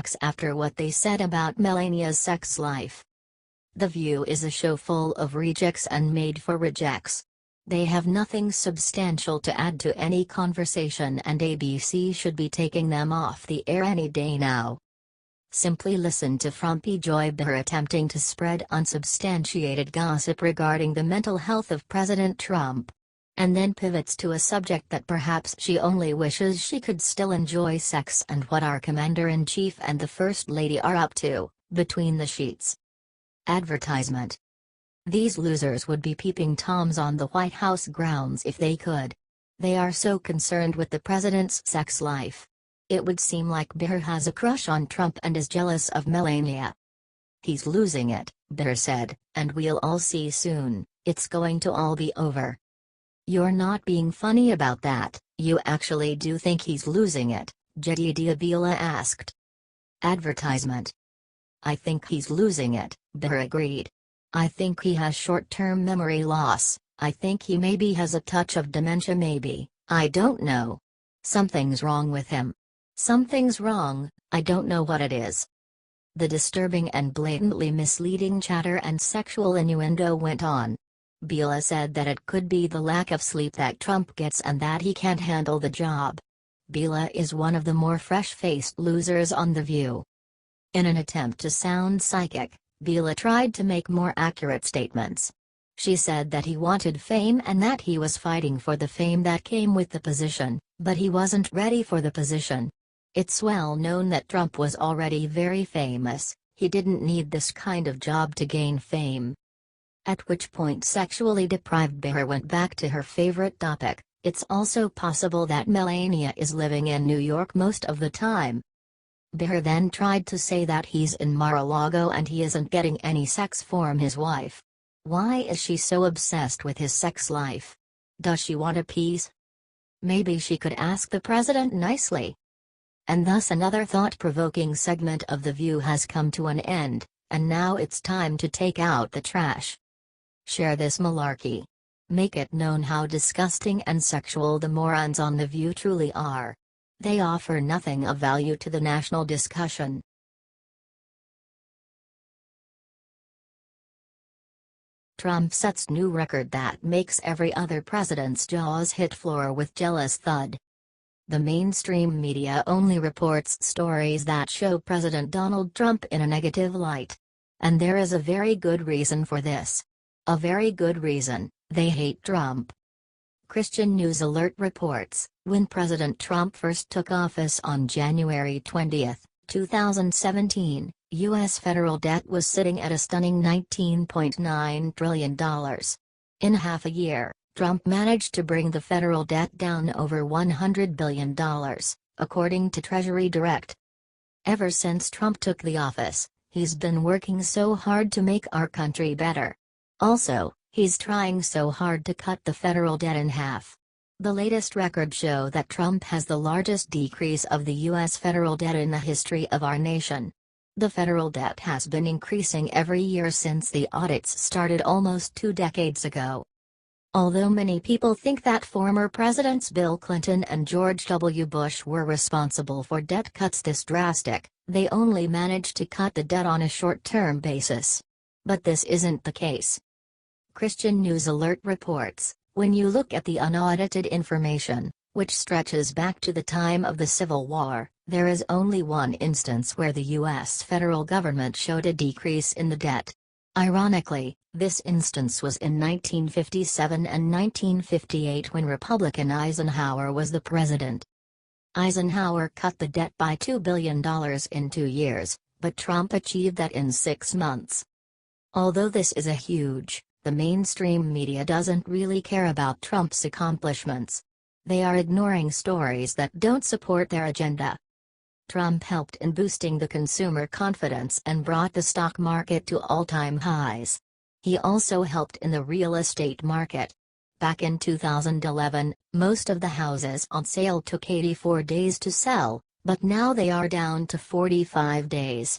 Execs after what they said about Melania's sex life. The View is a show full of rejects and made for rejects. They have nothing substantial to add to any conversation, and ABC should be taking them off the air any day now. Simply listen to Frumpy Joy Behar attempting to spread unsubstantiated gossip regarding the mental health of President Trump. And then pivots to a subject that perhaps she only wishes she could still enjoy: sex and what our Commander-in-Chief and the First Lady are up to, between the sheets. Advertisement. These losers would be peeping Toms on the White House grounds if they could. They are so concerned with the president's sex life. It would seem like Behar has a crush on Trump and is jealous of Melania. "He's losing it," Behar said, "and we'll all see soon, it's going to all be over." "You're not being funny about that, you actually do think he's losing it?" Jedediah asked. Advertisement. "I think he's losing it," Behar agreed. "I think he has short-term memory loss, I think he maybe has a touch of dementia, maybe, I don't know. Something's wrong with him. Something's wrong, I don't know what it is." The disturbing and blatantly misleading chatter and sexual innuendo went on. Behar said that it could be the lack of sleep that Trump gets and that he can't handle the job. Behar is one of the more fresh-faced losers on The View. In an attempt to sound psychic, Behar tried to make more accurate statements. She said that he wanted fame and that he was fighting for the fame that came with the position, but he wasn't ready for the position. It's well known that Trump was already very famous, he didn't need this kind of job to gain fame. At which point sexually deprived Behar went back to her favorite topic: it's also possible that Melania is living in New York most of the time. Behar then tried to say that he's in Mar-a-Lago and he isn't getting any sex from his wife. Why is she so obsessed with his sex life? Does she want a piece? Maybe she could ask the president nicely. And thus another thought-provoking segment of The View has come to an end, and now it's time to take out the trash. Share this malarkey. Make it known how disgusting and sexual the morons on The View truly are. They offer nothing of value to the national discussion. Trump sets new record that makes every other president's jaws hit floor with jealous thud. The mainstream media only reports stories that show President Donald Trump in a negative light. And there is a very good reason for this. A very good reason: they hate Trump. Christian News Alert reports, when President Trump first took office on January 20, 2017, U.S. federal debt was sitting at a stunning $19.9 trillion. In half a year, Trump managed to bring the federal debt down over $100 billion, according to Treasury Direct. Ever since Trump took the office, he's been working so hard to make our country better. Also, he's trying so hard to cut the federal debt in half. The latest records show that Trump has the largest decrease of the U.S. federal debt in the history of our nation. The federal debt has been increasing every year since the audits started almost 2 decades ago. Although many people think that former presidents Bill Clinton and George W. Bush were responsible for debt cuts this drastic, they only managed to cut the debt on a short-term basis. But this isn't the case. Christian News Alert reports, when you look at the unaudited information, which stretches back to the time of the Civil War, there is only one instance where the U.S. federal government showed a decrease in the debt. Ironically, this instance was in 1957 and 1958 when Republican Eisenhower was the president. Eisenhower cut the debt by $2 billion in 2 years, but Trump achieved that in 6 months. Although this is a huge, the mainstream media doesn't really care about Trump's accomplishments. They are ignoring stories that don't support their agenda. Trump helped in boosting the consumer confidence and brought the stock market to all-time highs. He also helped in the real estate market. Back in 2011, most of the houses on sale took 84 days to sell, but now they are down to 45 days.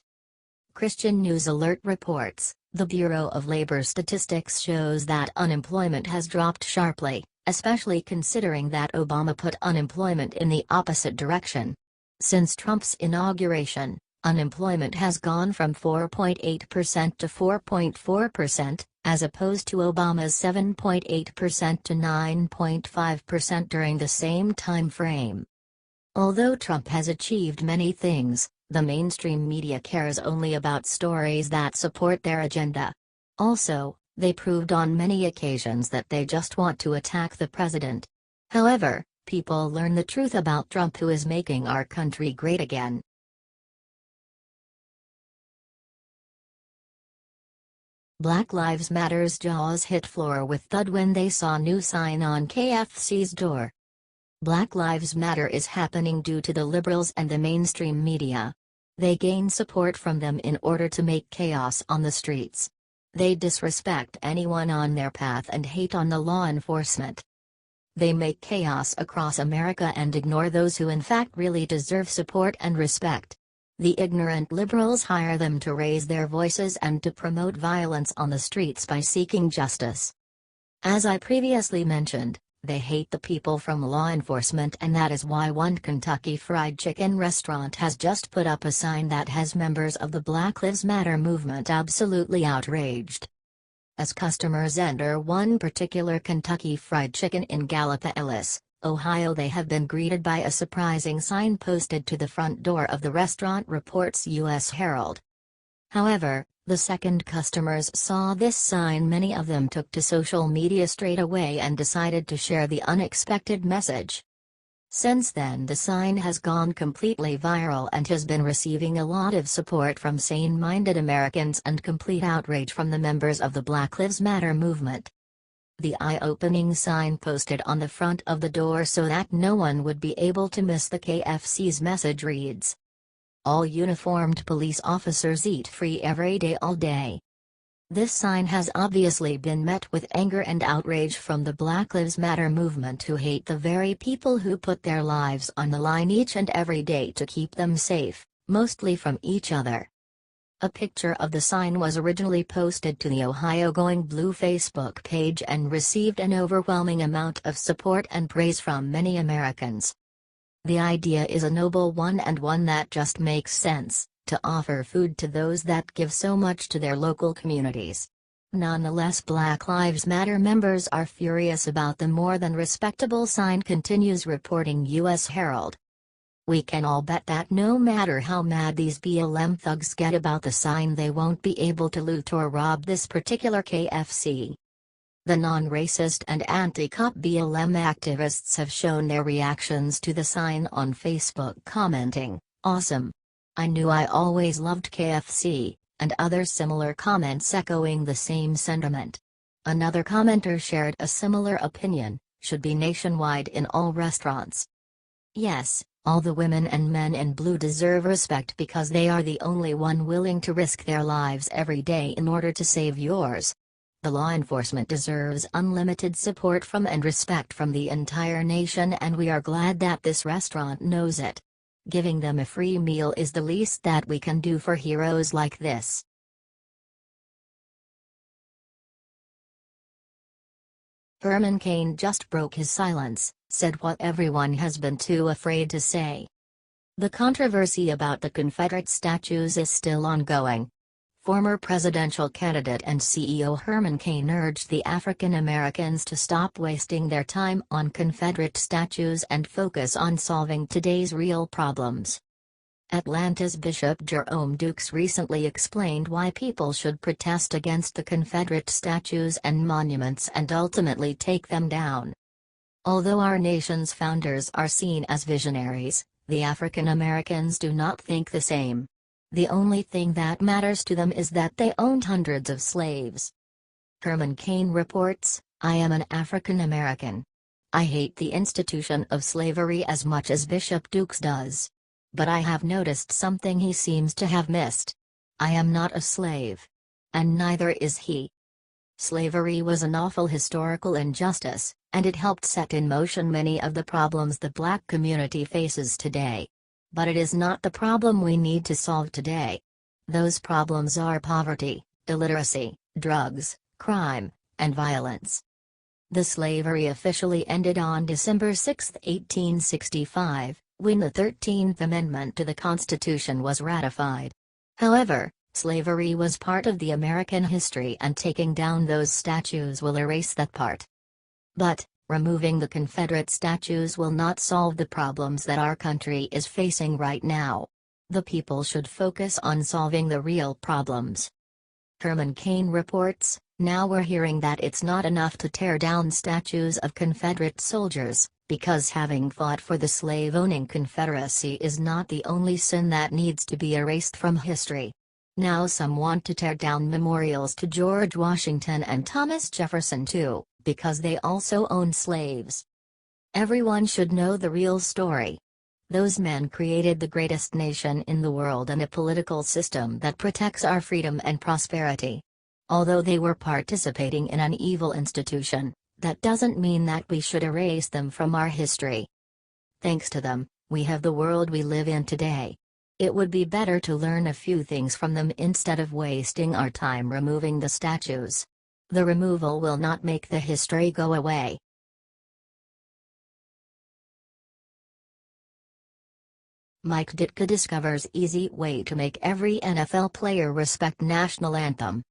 Christian News Alert reports, the Bureau of Labor Statistics shows that unemployment has dropped sharply, especially considering that Obama put unemployment in the opposite direction. Since Trump's inauguration, Unemployment has gone from 4.8% to 4.4%, as opposed to Obama's 7.8% to 9.5% during the same time frame. Although Trump has achieved many things, the mainstream media cares only about stories that support their agenda. Also, they proved on many occasions that they just want to attack the president. However, people learn the truth about Trump, who is making our country great again. Black Lives Matter's jaws hit floor with thud when they saw new sign on KFC's door. Black Lives Matter is happening due to the liberals and the mainstream media. They gain support from them in order to make chaos on the streets. They disrespect anyone on their path and hate on the law enforcement. They make chaos across America and ignore those who in fact really deserve support and respect. The ignorant liberals hire them to raise their voices and to promote violence on the streets by seeking justice. As I previously mentioned, they hate the people from law enforcement, and that is why one Kentucky Fried Chicken restaurant has just put up a sign that has members of the Black Lives Matter movement absolutely outraged. As customers enter one particular Kentucky Fried Chicken in Gallipolis, Ohio, they have been greeted by a surprising sign posted to the front door of the restaurant, reports U.S. Herald. However, the second customers saw this sign, many of them took to social media straight away and decided to share the unexpected message. Since then, the sign has gone completely viral and has been receiving a lot of support from sane-minded Americans and complete outrage from the members of the Black Lives Matter movement. The eye-opening sign posted on the front of the door so that no one would be able to miss the KFC's message reads, "All uniformed police officers eat free every day all day." This sign has obviously been met with anger and outrage from the Black Lives Matter movement, who hate the very people who put their lives on the line each and every day to keep them safe, mostly from each other. A picture of the sign was originally posted to the Ohio Going Blue Facebook page and received an overwhelming amount of support and praise from many Americans. The idea is a noble one and one that just makes sense, to offer food to those that give so much to their local communities. Nonetheless, Black Lives Matter members are furious about the more than respectable sign, continues reporting U.S. Herald. We can all bet that no matter how mad these BLM thugs get about the sign, they won't be able to loot or rob this particular KFC. The non-racist and anti-cop BLM activists have shown their reactions to the sign on Facebook, commenting, "Awesome. I knew I always loved KFC," and other similar comments echoing the same sentiment. Another commenter shared a similar opinion, "Should be nationwide in all restaurants." Yes, all the women and men in blue deserve respect because they are the only one willing to risk their lives every day in order to save yours. The law enforcement deserves unlimited support from and respect from the entire nation, and we are glad that this restaurant knows it. Giving them a free meal is the least that we can do for heroes like this. Herman Cain just broke his silence, said what everyone has been too afraid to say. The controversy about the Confederate statues is still ongoing. Former presidential candidate and CEO Herman Cain urged the African Americans to stop wasting their time on Confederate statues and focus on solving today's real problems. Atlanta's Bishop Jerome Dukes recently explained why people should protest against the Confederate statues and monuments and ultimately take them down. Although our nation's founders are seen as visionaries, the African Americans do not think the same. The only thing that matters to them is that they owned hundreds of slaves. Herman Cain reports, "I am an African American. I hate the institution of slavery as much as Bishop Dukes does. But I have noticed something he seems to have missed. I am not a slave. And neither is he. Slavery was an awful historical injustice, and it helped set in motion many of the problems the black community faces today. But it is not the problem we need to solve today. Those problems are poverty, illiteracy, drugs, crime, and violence." The slavery officially ended on December 6, 1865, when the 13th Amendment to the Constitution was ratified. However, slavery was part of the American history, and taking down those statues will erase that part. But, removing the Confederate statues will not solve the problems that our country is facing right now. The people should focus on solving the real problems. Herman Cain reports, now we're hearing that it's not enough to tear down statues of Confederate soldiers, because having fought for the slave-owning Confederacy is not the only sin that needs to be erased from history. Now some want to tear down memorials to George Washington and Thomas Jefferson too, because they also owned slaves. Everyone should know the real story. Those men created the greatest nation in the world and a political system that protects our freedom and prosperity. Although they were participating in an evil institution, that doesn't mean that we should erase them from our history. Thanks to them, we have the world we live in today. It would be better to learn a few things from them instead of wasting our time removing the statues. The removal will not make the history go away. Mike Ditka discovers easy way to make every NFL player respect national anthem.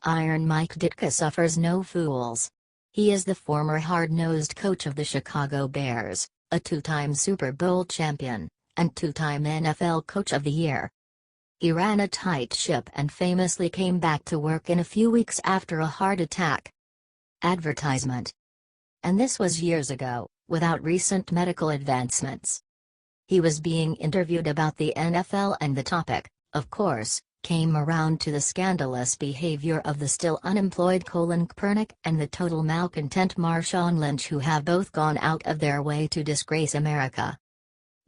Iron Mike Ditka suffers no fools. He is the former hard-nosed coach of the Chicago Bears, a two-time Super Bowl champion, and two-time NFL Coach of the Year. He ran a tight ship and famously came back to work in a few weeks after a heart attack. Advertisement. And this was years ago, without recent medical advancements. He was being interviewed about the NFL, and the topic, of course, came around to the scandalous behavior of the still unemployed Colin Kaepernick and the total malcontent Marshawn Lynch, who have both gone out of their way to disgrace America.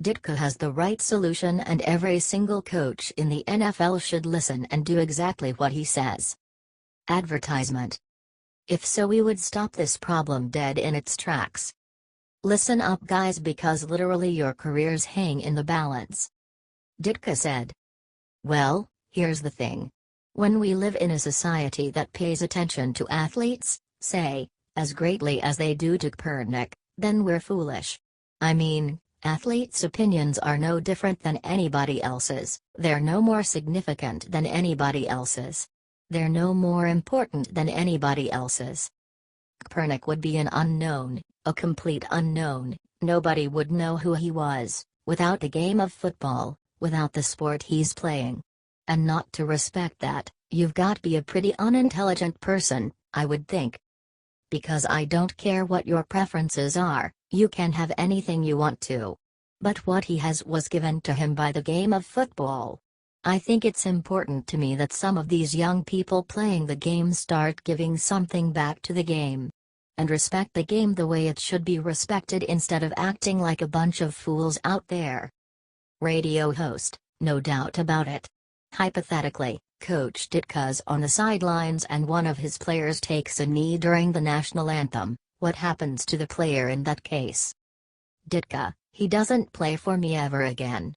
Ditka has the right solution, and every single coach in the NFL should listen and do exactly what he says. Advertisement. If so, we would stop this problem dead in its tracks. Listen up, guys, because literally your careers hang in the balance. Ditka said. Well, here's the thing. When we live in a society that pays attention to athletes, say, as greatly as they do to Kaepernick, then we're foolish. I mean, athletes' opinions are no different than anybody else's, they're no more significant than anybody else's. They're no more important than anybody else's. Kaepernick would be an unknown, a complete unknown. Nobody would know who he was, without the game of football, without the sport he's playing. And not to respect that, you've got to be a pretty unintelligent person, I would think. Because I don't care what your preferences are, you can have anything you want to. But what he has was given to him by the game of football. I think it's important to me that some of these young people playing the game start giving something back to the game. And respect the game the way it should be respected, instead of acting like a bunch of fools out there. Radio host, no doubt about it. Hypothetically, Coach Ditka's on the sidelines and one of his players takes a knee during the national anthem. What happens to the player in that case? Ditka, he doesn't play for me ever again.